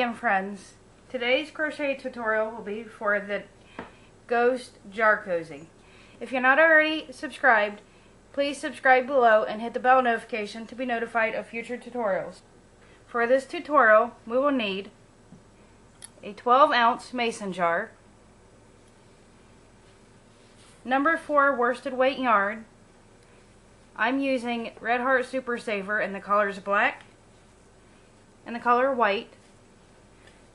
again, friends. Today's crochet tutorial will be for the Ghost Jar Cozy. If you're not already subscribed, please subscribe below and hit the bell notification to be notified of future tutorials. For this tutorial, we will need a 12-ounce mason jar, number 4 worsted weight yarn. I'm using Red Heart Super Saver in the colors black and the color white.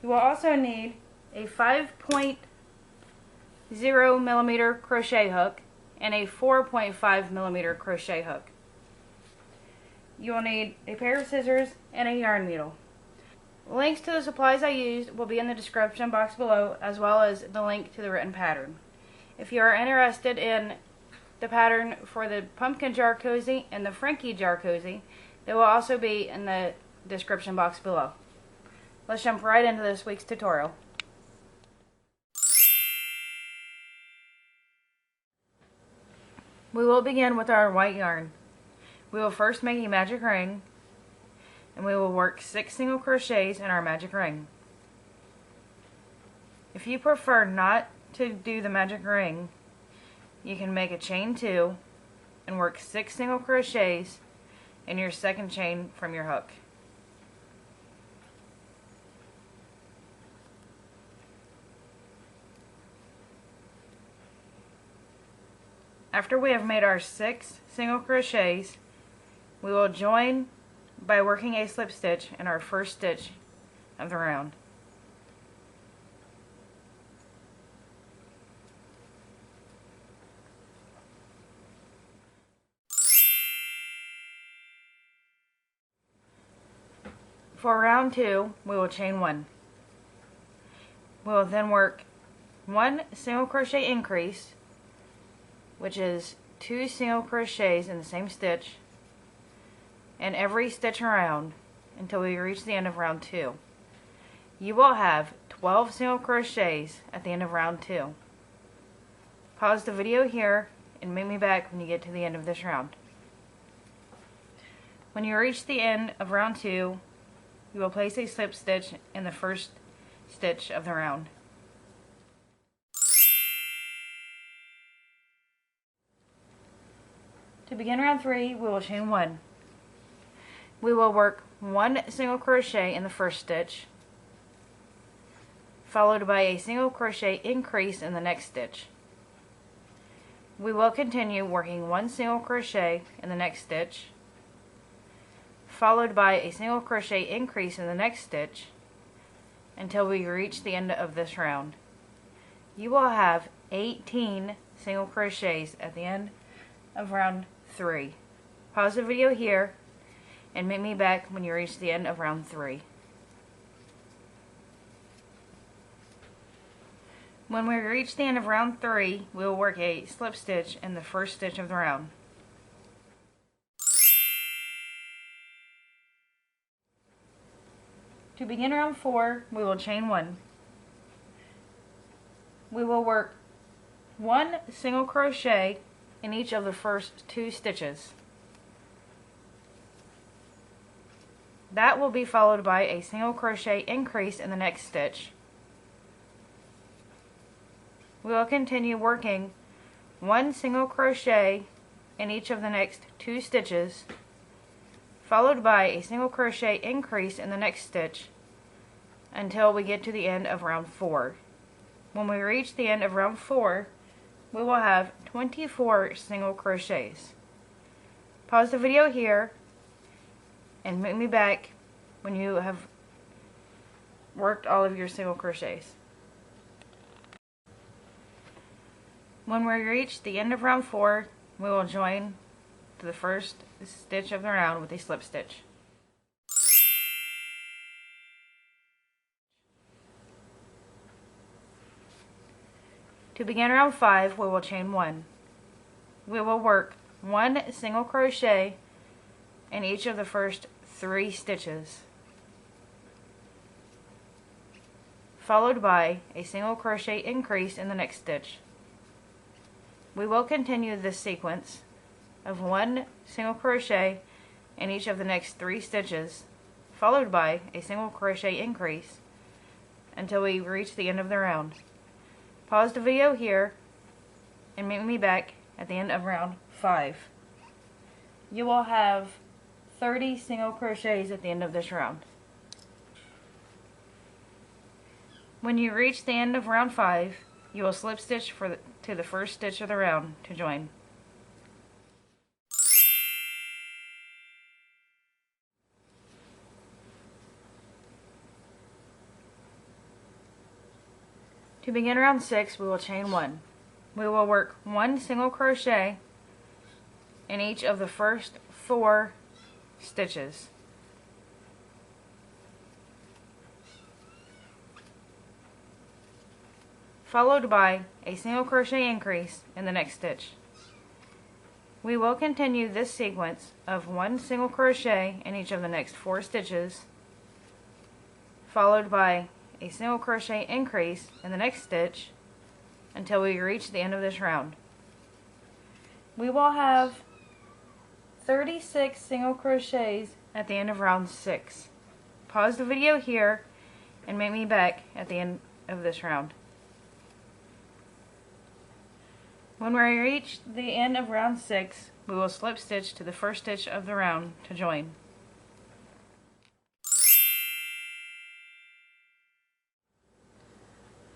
You will also need a 5.0 millimeter crochet hook and a 4.5 millimeter crochet hook. You will need a pair of scissors and a yarn needle. Links to the supplies I used will be in the description box below, as well as the link to the written pattern. If you are interested in the pattern for the Pumpkin Jar Cozy and the Frankie Jar Cozy, they will also be in the description box below. Let's jump right into this week's tutorial. We will begin with our white yarn. We will first make a magic ring, and we will work 6 single crochets in our magic ring. If you prefer not to do the magic ring, you can make a chain 2 and work 6 single crochets in your second chain from your hook. After we have made our 6 single crochets, we will join by working a slip stitch in our first stitch of the round. For round 2, we will chain 1. We will then work 1 single crochet increase, which is 2 single crochets in the same stitch, and every stitch around until we reach the end of round 2. You will have 12 single crochets at the end of round 2. Pause the video here and meet me back when you get to the end of this round. When you reach the end of round 2, you will place a slip stitch in the first stitch of the round. To begin round 3, we will chain 1. We will work 1 single crochet in the first stitch, followed by a single crochet increase in the next stitch. We will continue working 1 single crochet in the next stitch, followed by a single crochet increase in the next stitch until we reach the end of this round. You will have 18 single crochets at the end of round 3. Pause the video here and meet me back when you reach the end of round 3. When we reach the end of round 3, we will work a slip stitch in the first stitch of the round. To begin round 4, we will chain 1. We will work 1 single crochet in each of the first 2 stitches. That will be followed by a single crochet increase in the next stitch. We will continue working 1 single crochet in each of the next 2 stitches, followed by a single crochet increase in the next stitch until we get to the end of round 4. When we reach the end of round 4, we will have 24 single crochets. Pause the video here and meet me back when you have worked all of your single crochets. When we reach the end of round 4, we will join to the first stitch of the round with a slip stitch. To begin round 5, we will chain 1. We will work 1 single crochet in each of the first 3 stitches, followed by a single crochet increase in the next stitch. We will continue this sequence of 1 single crochet in each of the next 3 stitches, followed by a single crochet increase until we reach the end of the round. Pause the video here and meet me back at the end of round 5. You will have 30 single crochets at the end of this round. When you reach the end of round 5, you will slip stitch to the first stitch of the round to join. To begin round 6, we will chain 1. We will work 1 single crochet in each of the first 4 stitches. Followed by a single crochet increase in the next stitch. We will continue this sequence of 1 single crochet in each of the next 4 stitches, followed by a single crochet increase in the next stitch until we reach the end of this round. We will have 36 single crochets at the end of round 6. Pause the video here and meet me back at the end of this round. When we reach the end of round 6, we will slip stitch to the first stitch of the round to join.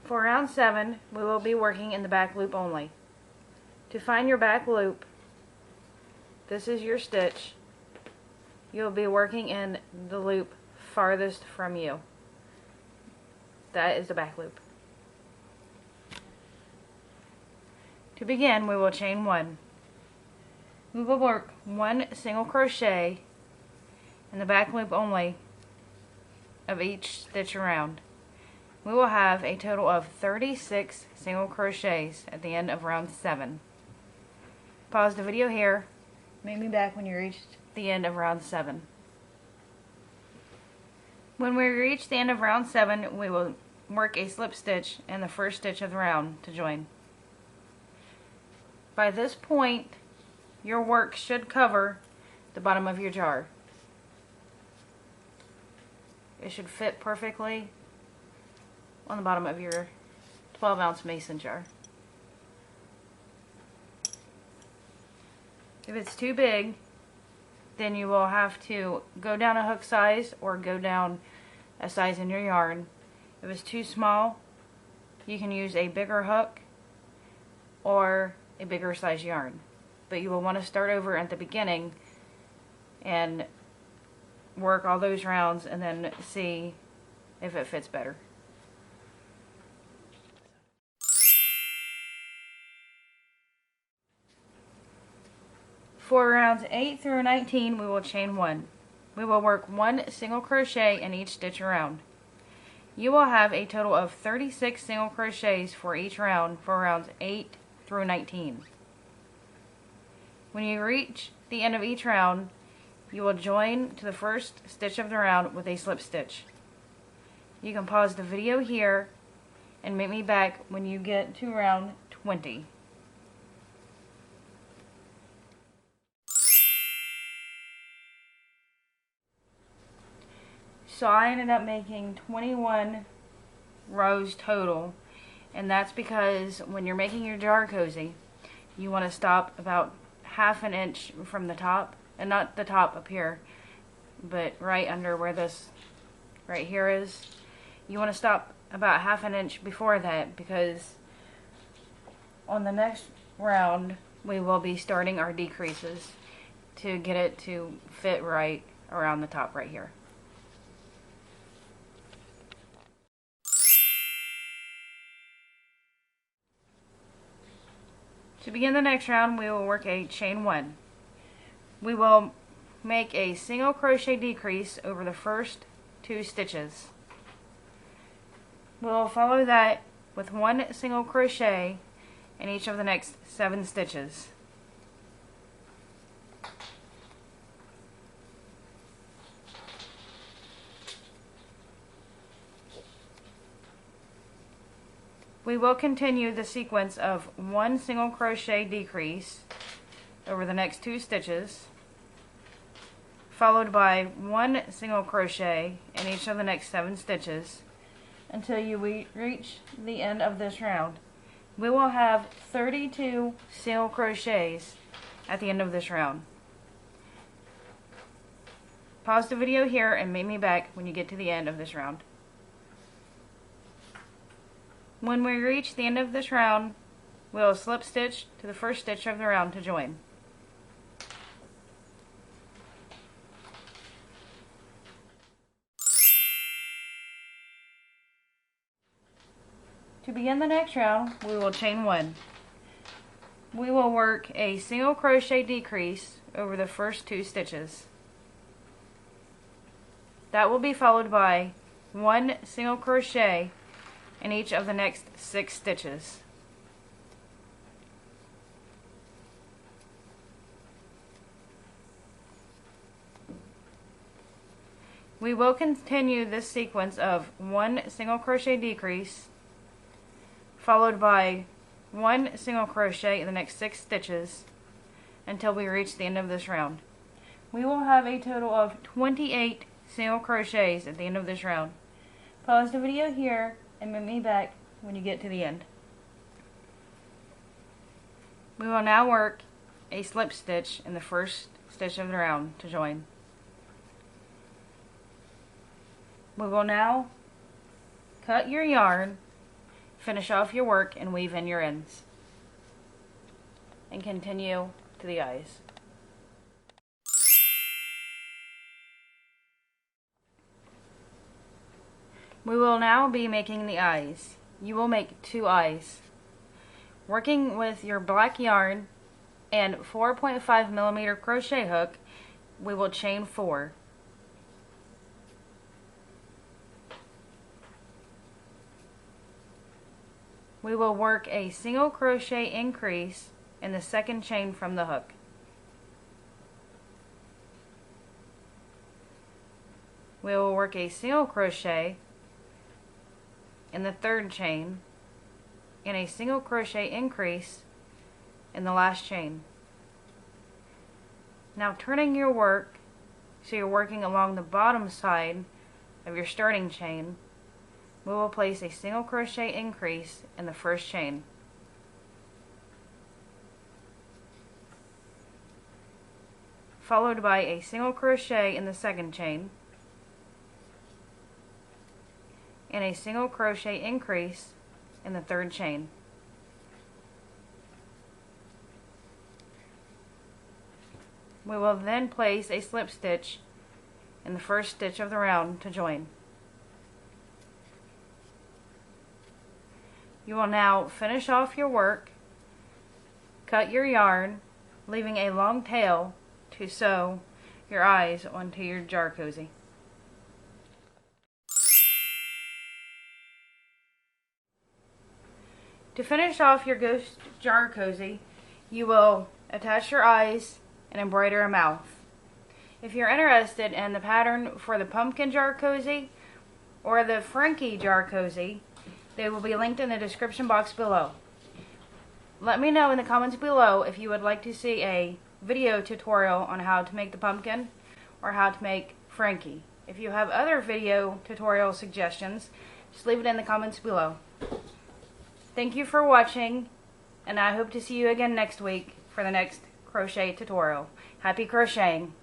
For round 7, we will be working in the back loop only. To find your back loop, this is your stitch. You'll be working in the loop farthest from you. That is the back loop. To begin, we will chain 1. We will work 1 single crochet in the back loop only of each stitch around. We will have a total of 36 single crochets at the end of round 7. Pause the video here. Meet me back when you reach the end of round 7. When we reach the end of round 7, we will work a slip stitch in the first stitch of the round to join. By this point, your work should cover the bottom of your jar. It should fit perfectly on the bottom of your 12-ounce mason jar. If it's too big, then you will have to go down a hook size or go down a size in your yarn. If it's too small, you can use a bigger hook or a bigger size yarn. But you will want to start over at the beginning and work all those rounds and then see if it fits better. For rounds 8 through 19, we will chain 1. We will work 1 single crochet in each stitch around. You will have a total of 36 single crochets for each round for rounds 8 through 19. When you reach the end of each round, you will join to the first stitch of the round with a slip stitch. You can pause the video here and meet me back when you get to round 20. So I ended up making 21 rows total, and that's because when you're making your jar cozy, you want to stop about half an inch from the top, and not the top up here, but right under where this right here is. You want to stop about half an inch before that, because on the next round we will be starting our decreases to get it to fit right around the top right here. To begin the next round, we will work a chain 1. We will make a single crochet decrease over the first 2 stitches. We will follow that with 1 single crochet in each of the next 7 stitches. We will continue the sequence of 1 single crochet decrease over the next 2 stitches, followed by 1 single crochet in each of the next 7 stitches until you reach the end of this round. We will have 32 single crochets at the end of this round. Pause the video here and meet me back when you get to the end of this round. When we reach the end of this round, we'll slip stitch to the first stitch of the round to join. To begin the next round, we will chain 1. We will work a single crochet decrease over the first 2 stitches. That will be followed by 1 single crochet in each of the next 6 stitches. We will continue this sequence of 1 single crochet decrease followed by 1 single crochet in the next 6 stitches until we reach the end of this round. We will have a total of 28 single crochets at the end of this round. Pause the video here and meet me back when you get to the end. We will now work a slip stitch in the first stitch of the round to join. We will now cut your yarn, finish off your work, and weave in your ends. And continue to the eyes. We will now be making the eyes. You will make 2 eyes. Working with your black yarn and 4.5mm crochet hook, we will chain 4. We will work a single crochet increase in the second chain from the hook. We will work a single crochet in the third chain and a single crochet increase in the last chain. Now turning your work so you're working along the bottom side of your starting chain, we will place a single crochet increase in the first chain. Followed by a single crochet in the second chain and a single crochet increase in the third chain. We will then place a slip stitch in the first stitch of the round to join. You will now finish off your work, cut your yarn, leaving a long tail to sew your eyes onto your jar cozy. To finish off your ghost jar cozy, you will attach your eyes and embroider a mouth. If you're interested in the pattern for the pumpkin jar cozy or the Frankie jar cozy, they will be linked in the description box below. Let me know in the comments below if you would like to see a video tutorial on how to make the pumpkin or how to make Frankie. If you have other video tutorial suggestions, just leave it in the comments below. Thank you for watching, and I hope to see you again next week for the next crochet tutorial. Happy crocheting!